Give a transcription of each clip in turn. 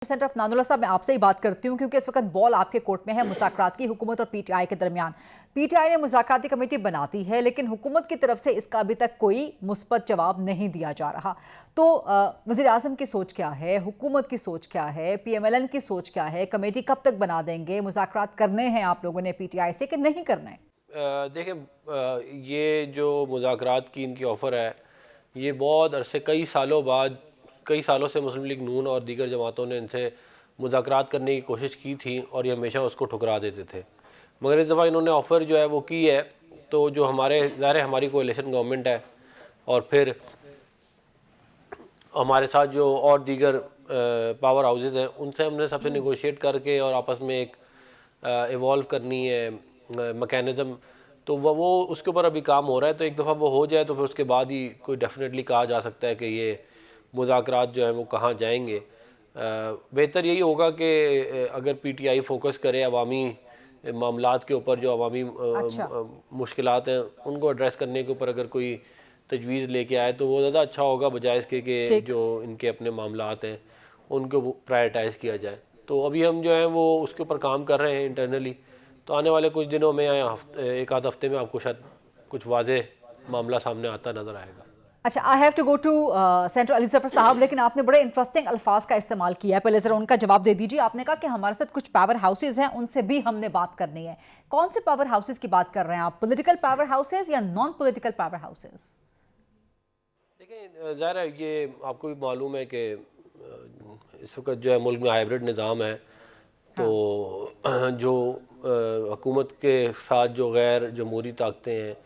Centre of नानुल्लाह साहब, मैं आपसे ही बात करती हूँ क्योंकि इस वक्त बॉल आपके कोर्ट में है मुज़ाकरात की हुकूमत और पीटीआई के दरमियान। पीटीआई ने मुज़ाकराती कमेटी बनाती है लेकिन हुकूमत की तरफ से इसका अभी तक कोई मुस्बत जवाब नहीं दिया जा रहा। तो वज़ीर आज़म की सोच क्या है, हुकूमत की सोच क्या है, PMLN की सोच क्या है, कमेटी कब तक बना देंगे, मुज़ाकरात करने हैं आप लोगों ने पीटीआई से कि नहीं करने? देखें, ये जो मुज़ाकरात की इनकी ऑफ़र है, ये बहुत अरसे कई सालों से मुस्लिम लीग नून और दीगर जमातों ने इनसे मुज़ाकरात करने की कोशिश की थी और ये हमेशा उसको ठुकरा देते थे। मगर इस दफ़ा इन्होंने ऑफ़र जो है वो की है, तो जो हमारी कोalition गवर्नमेंट है और फिर हमारे साथ जो और दीगर पावर हाउसेस हैं, उनसे हमने सबसे नेगोशिएट करके और आपस में एक इवॉल्व करनी है मैकेनिज़्म, तो वो उसके ऊपर अभी काम हो रहा है। तो एक दफ़ा वो हो जाए तो फिर उसके बाद ही कोई डेफिनेटली कहा जा सकता है कि ये मुज़ाकरात जो हैं वो कहाँ जाएंगे। बेहतर यही होगा कि अगर पीटीआई फोकस करे अवामी मामलात के ऊपर, जो अवामी अच्छा। मुश्किलात हैं उनको एड्रेस करने के ऊपर अगर कोई तजवीज़ लेके आए तो वो ज़्यादा अच्छा होगा, बजाय इसके कि ठीक। जो इनके अपने मामलात हैं उनको प्रायोरिटाइज़ किया जाए। तो अभी हम जो हैं वो उसके ऊपर काम कर रहे हैं इंटरनली। तो आने वाले कुछ दिनों में या एक आध हफ्ते में आपको शायद कुछ वाज़ेह मामला सामने आता नज़र आएगा। अच्छा, I have to go to centre Ali Zafar साहब, लेकिन आपने बड़े इंटरेस्टिंग अल्फाज का इस्तेमाल किया है, पहले जरा उनका जवाब दे दीजिए। आपने कहा कि हमारे साथ कुछ पावर हाउसेज हैं, उनसे भी हमने बात करनी है। कौन से पावर हाउसेज की बात कर रहे हैं आप, पॉलिटिकल पावर हाउसेज या नॉन पॉलिटिकल पावर हाउसेज? देखें, ज़ाहिर है ये आपको भी मालूम है कि इस वक्त जो है मुल्क में हाइब्रिड निज़ाम है, तो हाँ। जो हुकूमत के साथ जो गैर जमहूरी ताकतें हैं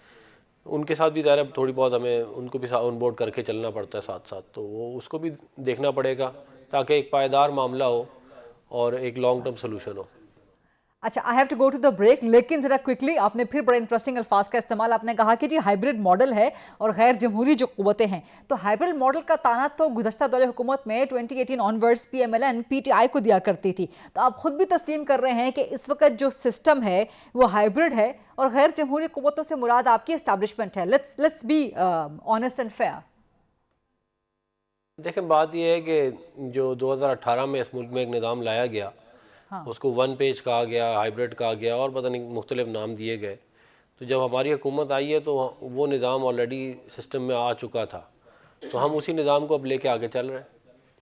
उनके साथ भी ज़ाहिर थोड़ी बहुत हमें उनको भी ऑन बोर्ड करके चलना पड़ता है साथ साथ, तो वो उसको भी देखना पड़ेगा ताकि एक पायदार मामला हो और एक लॉन्ग टर्म सोल्यूशन हो। अच्छा, I have to go to the break, लेकिन जरा क्विकली, आपने फिर बड़े इंटरेस्टिंग अल्फाज का इस्तेमाल, आपने कहा कि जी हाइब्रिड मॉडल है और गैर जमहूरी जो कुव्वतें हैं, तो हाइब्रिड मॉडल का ताना तो गुज़श्ता दौरे हुकूमत में 2018 ऑनवर्ड्स PMLN PTI को दिया करती थी। तो आप खुद भी तस्लीम कर रहे हैं कि इस वक्त जो सिस्टम है वो हाइब्रिड है और गैर जमहूरी कुव्वतों से मुराद आपकी एस्टैब्लिशमेंट है। Let's be honest and fair. देखें, बात यह है कि जो 2018 में इस मुल्क में एक निज़ाम लाया गया, हाँ। उसको वन पेज कहा गया, हाइब्रिड कहा गया और पता नहीं मुख्तलिफ नाम दिए गए। तो जब हमारी हुकूमत आई है तो वो निज़ाम ऑलरेडी सिस्टम में आ चुका था, तो हम उसी निज़ाम को अब लेके आगे चल रहे हैं।